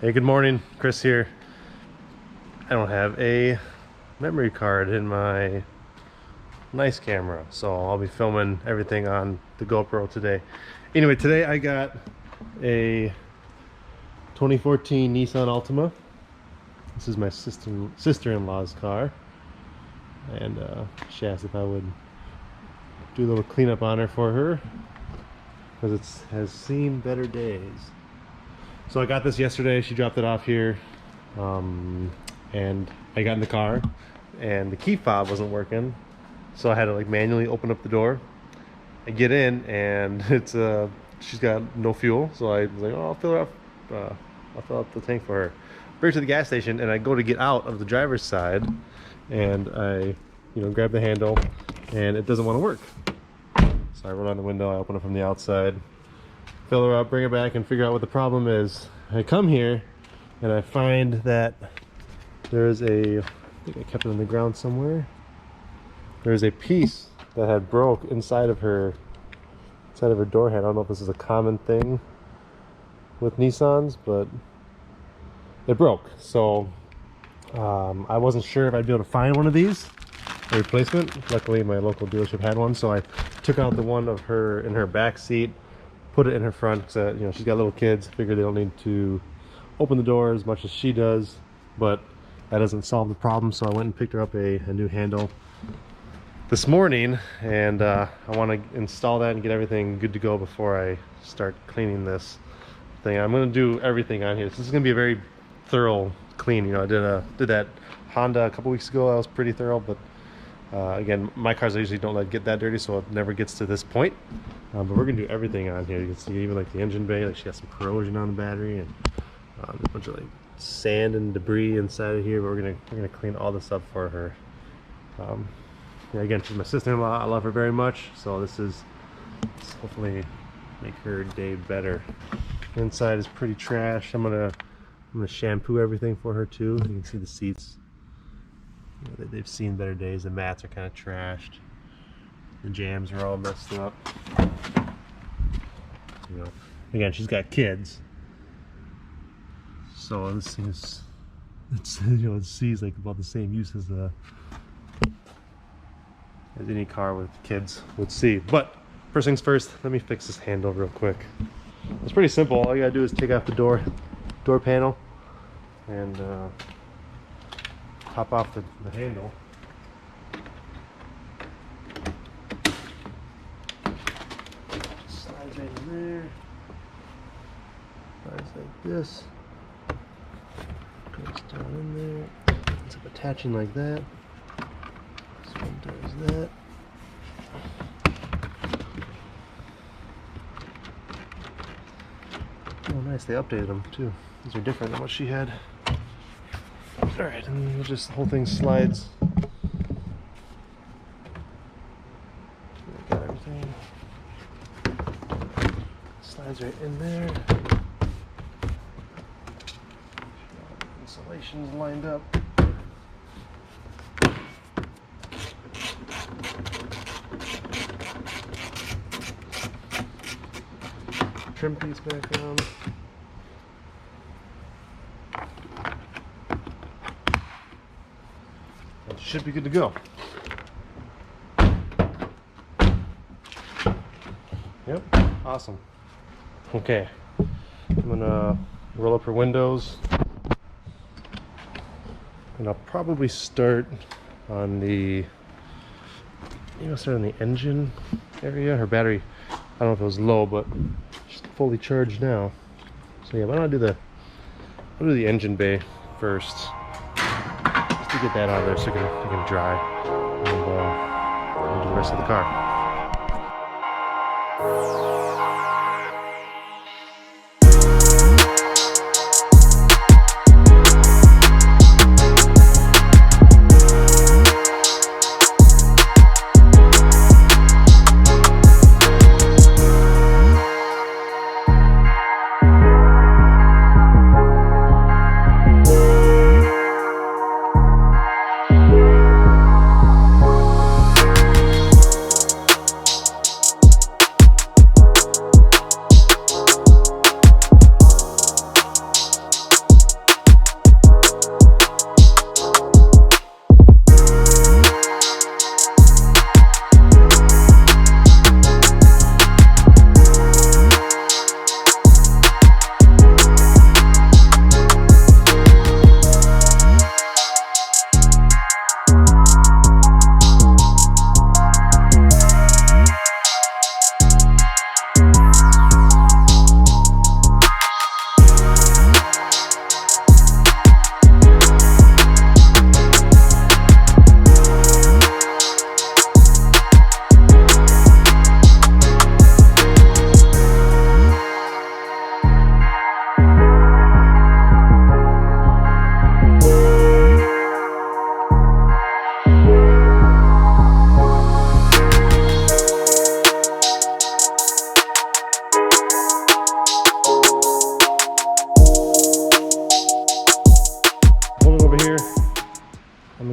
Hey, good morning, Chris here. I don't have a memory card in my nice camera, so I'll be filming everything on the GoPro today. Anyway, today I got a 2014 Nissan Altima. This is my sister-in-law's car, and she asked if I would do a little cleanup on her for her because it has seen better days. So I got this yesterday. She dropped it off here, and I got in the car and the key fob wasn't working, so I had to like manually open up the door. I get in and it's she's got no fuel, so I was like, oh, I'll fill up the tank for her. Bring her to the gas station, and I go to get out of the driver's side, and I grab the handle and it doesn't want to work. So I roll down the window, I open it from the outside, fill her up, bring her back, and figure out what the problem is. I come here and I find that there's I think I kept it on the ground somewhere. There's a piece that had broke inside of her door handle. I don't know if this is a common thing with Nissans, but it broke. So I wasn't sure if I'd be able to find one of these, a replacement. Luckily my local dealership had one, so I took out the one of her in her back seat, put it in her front, because she's got little kids. Figure they don't need to open the door as much as she does, but that doesn't solve the problem. So I went and picked her up a new handle this morning, and I want to install that and get everything good to go before I start cleaning this thing. I'm going to do everything on here. This is going to be a very thorough clean. I did that Honda a couple weeks ago. That was pretty thorough, but again, my cars I usually don't let get that dirty, so it never gets to this point. But we're gonna do everything on here. You can see even like the engine bay, like she got some corrosion on the battery, and a bunch of like sand and debris inside of here. But we're gonna clean all this up for her. Yeah, again, she's my sister-in-law. I love her very much, so this hopefully make her day better. The inside is pretty trash. I'm gonna shampoo everything for her too. You can see the seats. They've seen better days. The mats are kind of trashed. The jams are all messed up. Again, she's got kids, so this thing is, it sees like about the same use as any car with kids would see. But first things first, let me fix this handle real quick. It's pretty simple. All you gotta do is take off the door panel and pop off the handle. Just slides right in there. Slides like this. Goes down in there. Ends up attaching like that. This one does that. Oh, nice. They updated them too. These are different than what she had. Alright, and then the whole thing slides. Got everything. Slides right in there. Insulation's lined up. Trim piece back on. Should be good to go. Yep, awesome. Okay, I'm gonna roll up her windows, and I'll probably start on the engine area. Her battery, I don't know if it was low, but she's fully charged now. So yeah, why don't I do the engine bay first, just to get that out of there so it can dry, and do the rest of the car.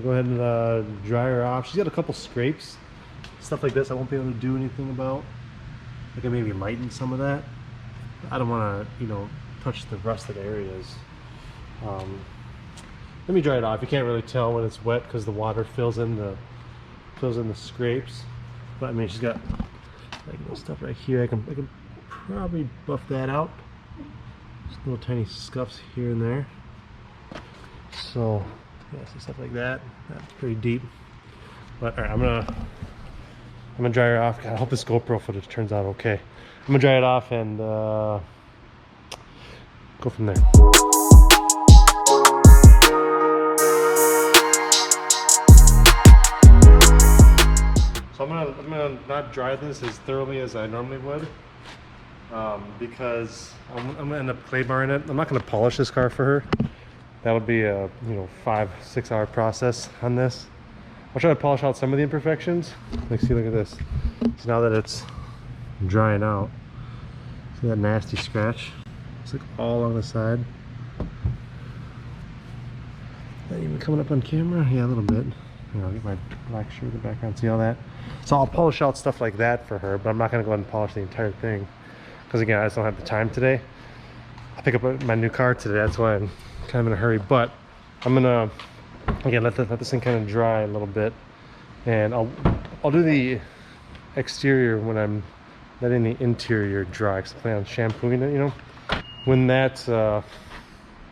gonna go ahead and dry her off. She's got a couple scrapes, stuff like this I won't be able to do anything about. I can maybe lighten some of that. I don't want to, you know, touch the rusted areas. Let me dry it off. You can't really tell when it's wet because the water fills in the scrapes. But I mean, she's got like little stuff right here. I can probably buff that out. Just little tiny scuffs here and there. So yeah, some stuff like that. That's pretty deep. But all right, I'm gonna dry her off. God, I hope this GoPro footage turns out okay. I'm gonna dry it off and go from there. So I'm gonna not dry this as thoroughly as I normally would, because I'm gonna end up clay barring it. I'm not gonna polish this car for her. That would be a 5-6 hour process on this. I'll try to polish out some of the imperfections. Like, see, look at this. So now that it's drying out, see that nasty scratch? It's like all along the side. Not even coming up on camera? Yeah, a little bit. I'll get my black shirt in the background, see all that? So I'll polish out stuff like that for her, but I'm not gonna go ahead and polish the entire thing. Because again, I just don't have the time today. I'll pick up my new car today, that's why I'm kind of in a hurry. But I'm gonna, again, let this thing kind of dry a little bit. And I'll do the exterior when I'm letting the interior dry, because I plan on shampooing it, you know? When that's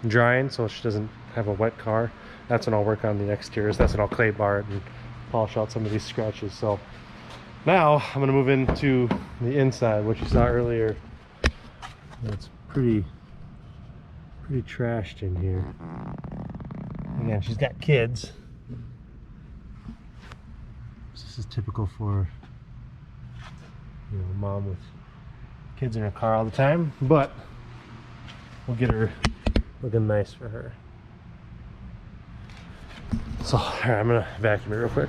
drying, so she doesn't have a wet car, that's when I'll work on the exteriors. That's when I'll clay bar it and polish out some of these scratches. So now I'm gonna move into the inside, which you saw earlier. It's pretty trashed in here. Again, she's got kids. This is typical for, you know, a mom with kids in her car all the time, but we'll get her looking nice for her. So, all right, I'm gonna vacuum it real quick.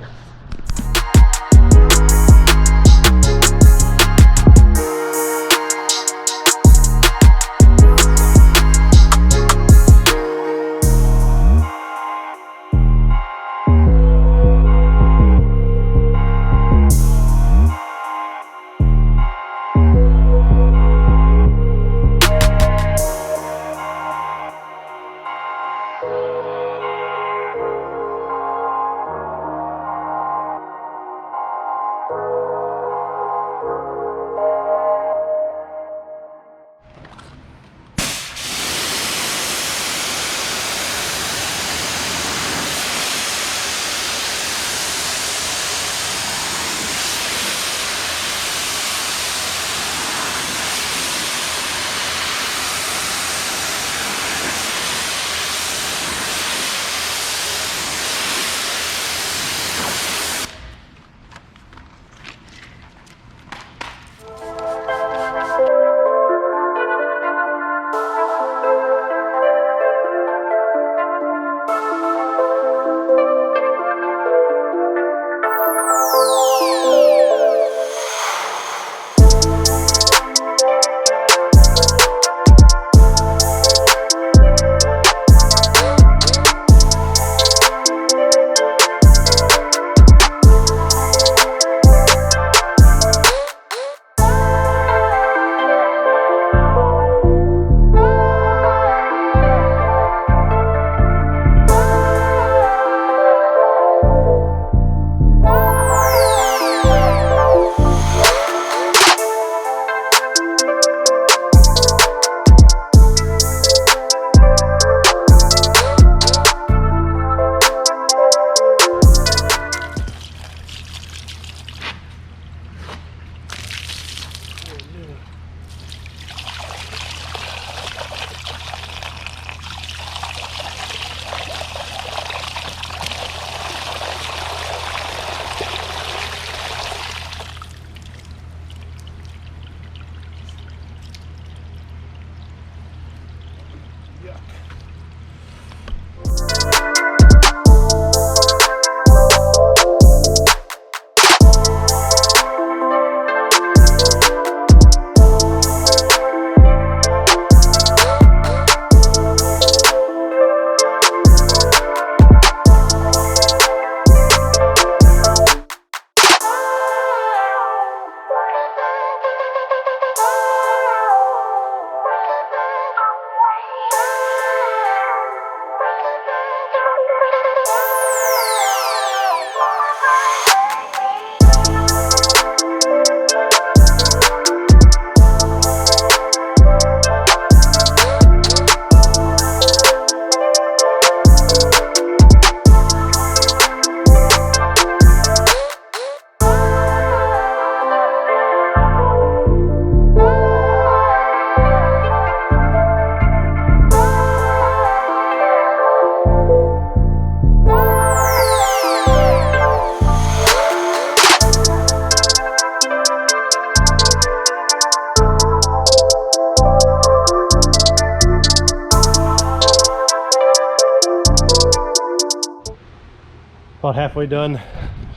About halfway done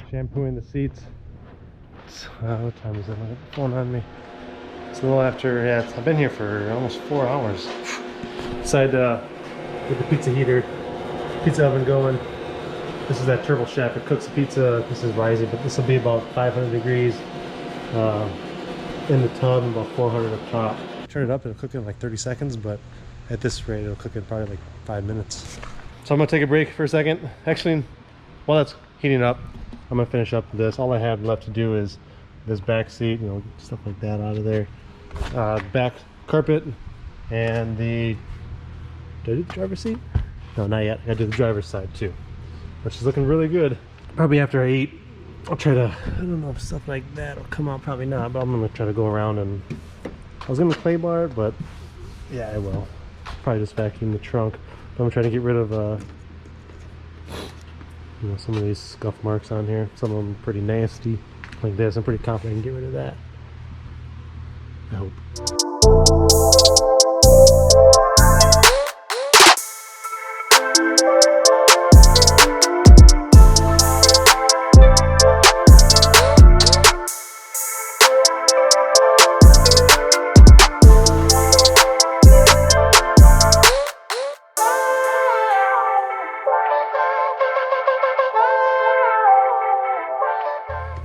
shampooing the seats. What time is it? Look at the phone on me. It's a little after, yeah, I've been here for almost 4 hours. Decided to get the pizza heater, pizza oven going. This is that turbo shaft that cooks the pizza. This is rising, but this will be about 500 degrees in the tub and about 400 up top. Turn it up, it'll cook in like 30 seconds, but at this rate, it'll cook in probably like 5 minutes. So I'm gonna take a break for a second. Actually, while that's heating up, I'm gonna finish up this. All I have left to do is this back seat, you know, stuff like that out of there. Back carpet and the, did I do the driver's seat? No, not yet. I gotta do the driver's side too, which is looking really good. Probably after I eat, I'll try to, I don't know if stuff like that will come out, probably not, but I'm gonna try to go around and, I was gonna clay bar it, but yeah, I will. Probably just vacuum the trunk. But I'm gonna try to get rid of you know, some of these scuff marks on here. Some of them pretty nasty, like this. I'm pretty confident I can get rid of that. I hope.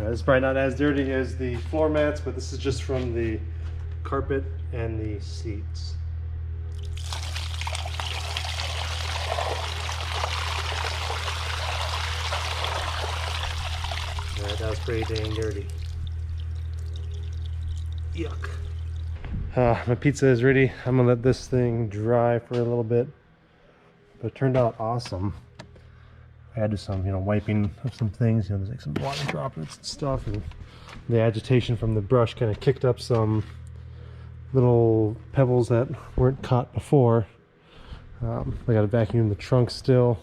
This is probably not as dirty as the floor mats, but this is just from the carpet and the seats. Alright, that was pretty dang dirty. Yuck. My pizza is ready. I'm gonna let this thing dry for a little bit, but it turned out awesome. I had to do some, you know, wiping of some things, you know, there's like some water droplets and stuff, and the agitation from the brush kind of kicked up some little pebbles that weren't caught before. I got to vacuum the trunk still,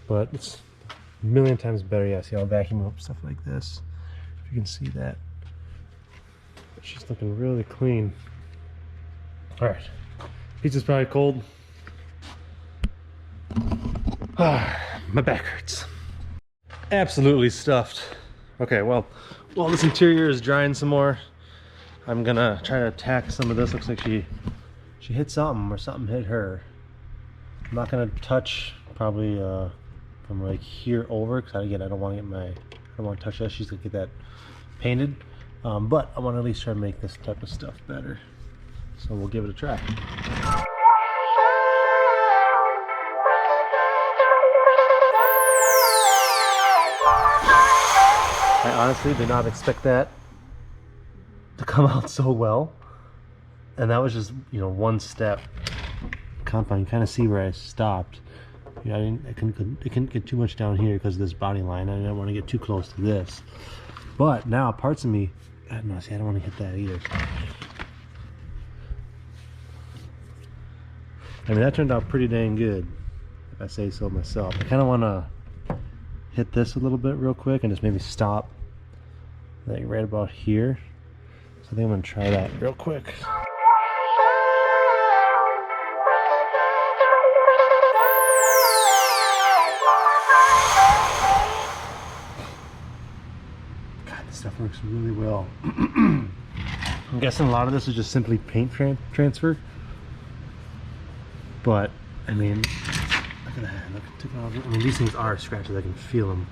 but it's a million times better. Yeah, see, I'll vacuum up stuff like this, if you can see that. It's just looking really clean. All right, pizza's probably cold. My back hurts. Absolutely stuffed. Okay, well, while this interior is drying some more, I'm gonna try to attack some of this. Looks like she hit something, or something hit her. I'm not gonna touch probably from like here over, because again, I don't want to touch that. She's gonna get that painted, but I want to at least try to make this type of stuff better. So we'll give it a try. I honestly did not expect that to come out so well, and that was just, you know, one step. Confine, kind of see where I stopped. Yeah, I couldn't get too much down here because of this body line. I didn't want to get too close to this. But now parts of me, God, no, see, I don't want to hit that either. I mean, that turned out pretty dang good, if I say so myself. I kind of want to hit this a little bit real quick and just maybe stop like right about here. So I think I'm gonna try that real quick. God, this stuff works really well. I'm guessing a lot of this is just simply paint transfer, but I mean, look at that. I mean, these things are scratches. I can feel them.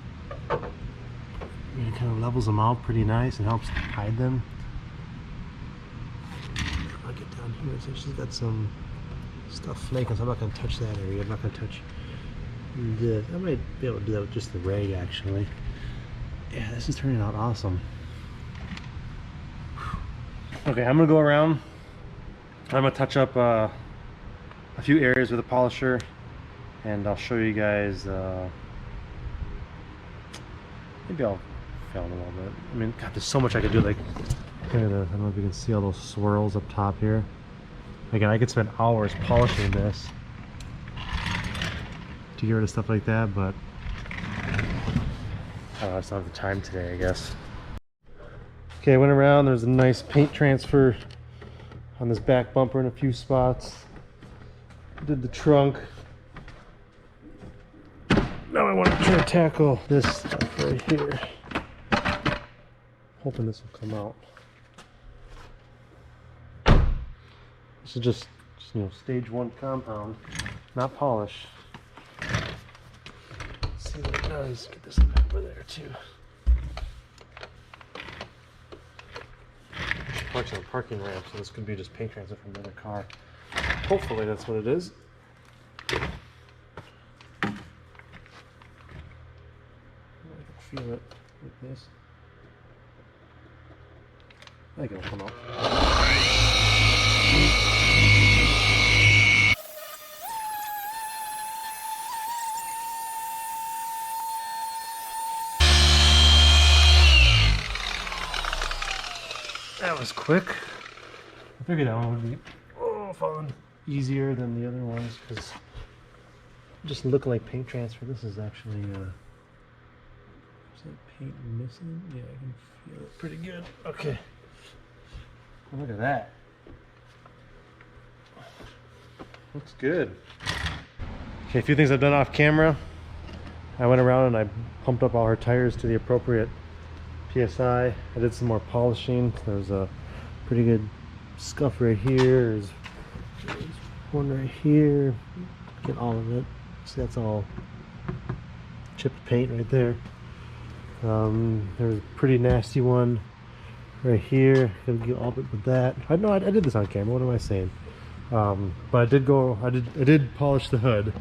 It kind of levels them out pretty nice and helps hide them. I'll get down here. So she's got some stuff flaking, so I'm not going to touch that area. I'm not going to touch this. I might be able to do that with just the rag, actually. Yeah, this is turning out awesome. Okay, I'm going to go around. I'm going to touch up a few areas with a polisher, and I'll show you guys. Maybe I'll film a little bit. I mean, God, there's so much I could do. Like, look at this. I don't know if you can see all those swirls up top here. Again, I could spend hours polishing this to get rid of stuff like that, but I don't know, I just don't have the time today, I guess. Okay, I went around. There's a nice paint transfer on this back bumper in a few spots. Did the trunk. Now I want to try to tackle this stuff right here. Hoping this will come out. This is just you know, stage 1 compound, not polish. Let's see what it does. Get this over there too. Parks on a parking ramp, so this could be just paint transfer from another car. Hopefully that's what it is. I can feel it like this. I think it'll come out. That was quick. I figured that one would be fun, easier than the other ones because just look like paint transfer. This is actually is that paint missing? Yeah, I can feel it pretty good. Okay. Oh, look at that. Looks good. Okay, a few things I've done off camera. I went around and I pumped up all her tires to the appropriate PSI. I did some more polishing. There's a pretty good scuff right here. There's one right here. Get all of it. See, that's all chipped paint right there. There's a pretty nasty one right here. Gotta get all of it with that. I know I did this on camera. What am I saying? But I did polish the hood,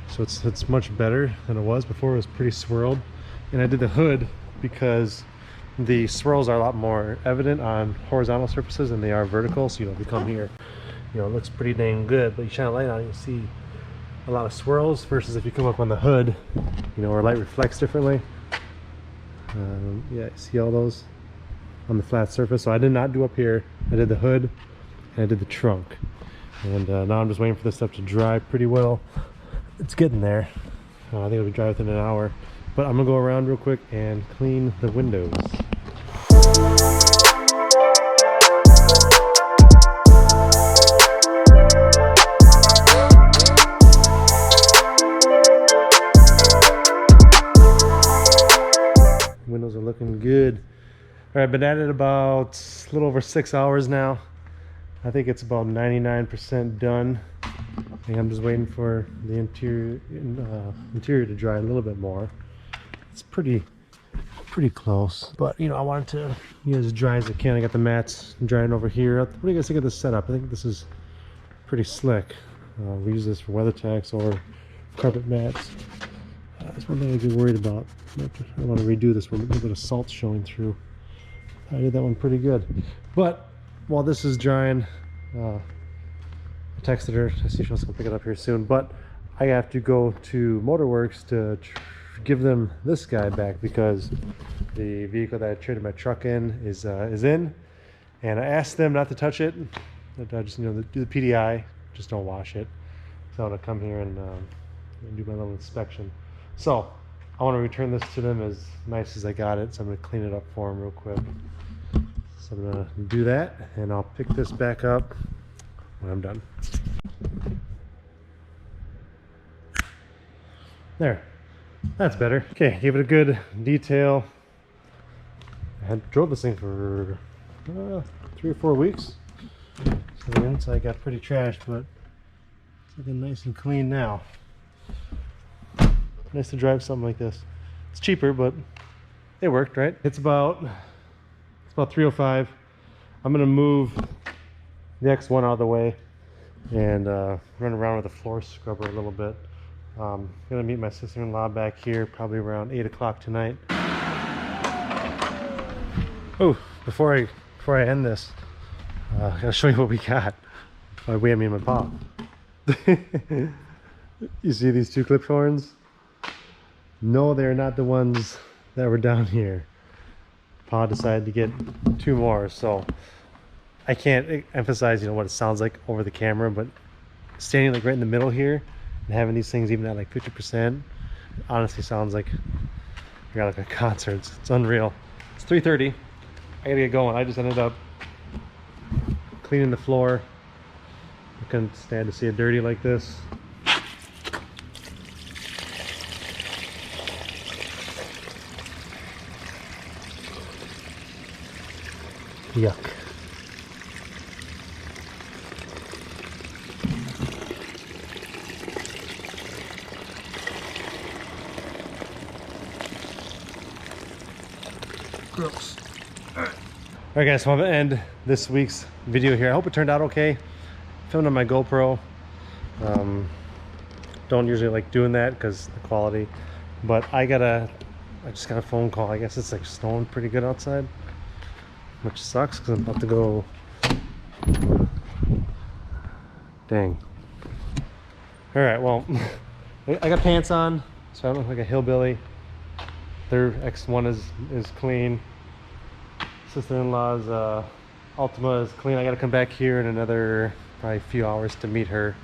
so it's much better than it was before. It was pretty swirled, and I did the hood because the swirls are a lot more evident on horizontal surfaces than they are vertical. So, you know, if you come here, you know, it looks pretty dang good, but you shine a light on it, you see a lot of swirls, versus if you come up on the hood, you know, where light reflects differently. Yeah, you see all those on the flat surface. So I did not do up here. I did the hood and I did the trunk, and now I'm just waiting for this stuff to dry pretty well. It's getting there. I think it'll be dry within an hour. But I'm gonna go around real quick and clean the windows. Windows are looking good. All right, I've been at it about a little over 6 hours now. I think it's about 99% done. I think I'm just waiting for the interior to dry a little bit more. It's pretty close, but you know, I wanted to get as dry as I can. I got the mats drying over here. What do you guys think of this setup? I think this is pretty slick. We use this for WeatherTechs or carpet mats. That's one thing I'd be worried about. I want to redo this one. A little bit of salt showing through. I did that one pretty good. But while this is drying, I texted her. I see she wants to pick it up here soon. But I have to go to Motorworks to give them this guy back because the vehicle that I traded my truck in is in, and I asked them not to touch it. I just, you know, do the PDI, just don't wash it. So I'm gonna come here and do my little inspection. So I want to return this to them as nice as I got it. So I'm gonna clean it up for them real quick. So I'm gonna do that, and I'll pick this back up when I'm done. There. That's better. Okay, give it a good detail. I had drove this thing for 3 or 4 weeks. So the inside got pretty trashed, but it's looking nice and clean now. Nice to drive something like this. It's cheaper, but it worked, right? It's about 305. I'm gonna move the X1 out of the way and run around with a floor scrubber a little bit. I'm gonna meet my sister-in-law back here probably around 8 o'clock tonight. Oh, before I end this, I gotta show you what we got. By we, I mean my pop. You see these 2 clip horns? No, they're not the ones that were down here. Pa decided to get 2 more, so I can't emphasize, you know, what it sounds like over the camera, but standing like right in the middle here and having these things even at like 50%, honestly sounds like you're at like a concert. It's unreal. It's 3:30. I gotta get going. I just ended up cleaning the floor. I couldn't stand to see it dirty like this. Yuck. Gross. Alright guys, so I'm gonna end this week's video here. I hope it turned out okay. Filmed on my GoPro. Don't usually like doing that because the quality, but I just got a phone call. I guess it's like snowing pretty good outside, which sucks because I'm about to go. Dang. Alright, well, I got pants on, so I don't look like a hillbilly. Their X1 is clean. Sister-in-law's Altima is clean. I gotta come back here in another probably few hours to meet her.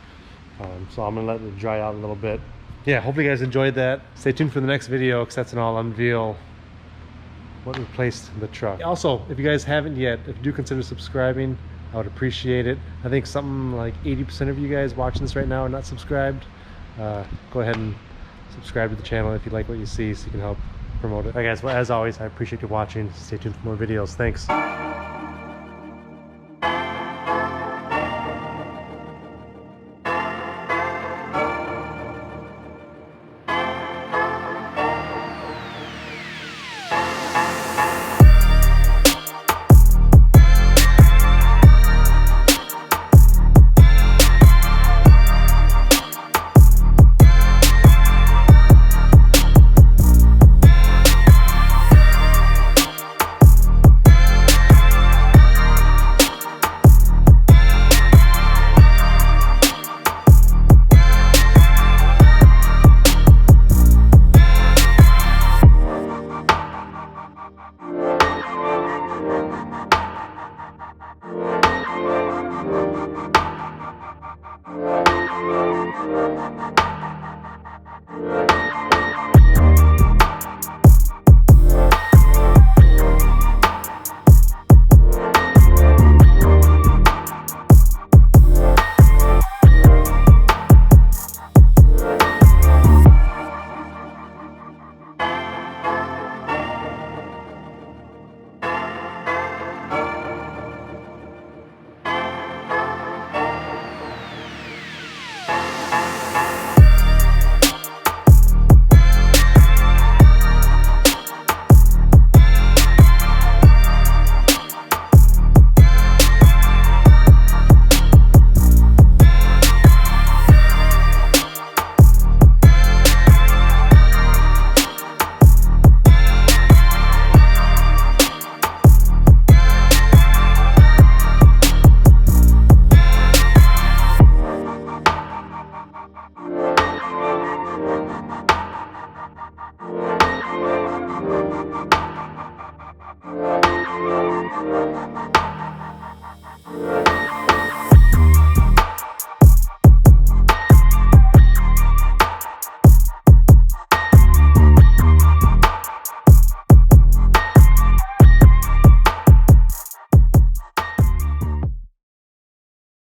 So I'm gonna let it dry out a little bit. Yeah, hopefully you guys enjoyed that. Stay tuned for the next video because that's when I'll unveil what replaced the truck. Also, if you guys haven't yet, if you do consider subscribing, I would appreciate it. I think something like 80% of you guys watching this right now are not subscribed. Go ahead and subscribe to the channel if you like what you see so you can help promote it. Alright guys, well as always, I appreciate you watching. Stay tuned for more videos. Thanks.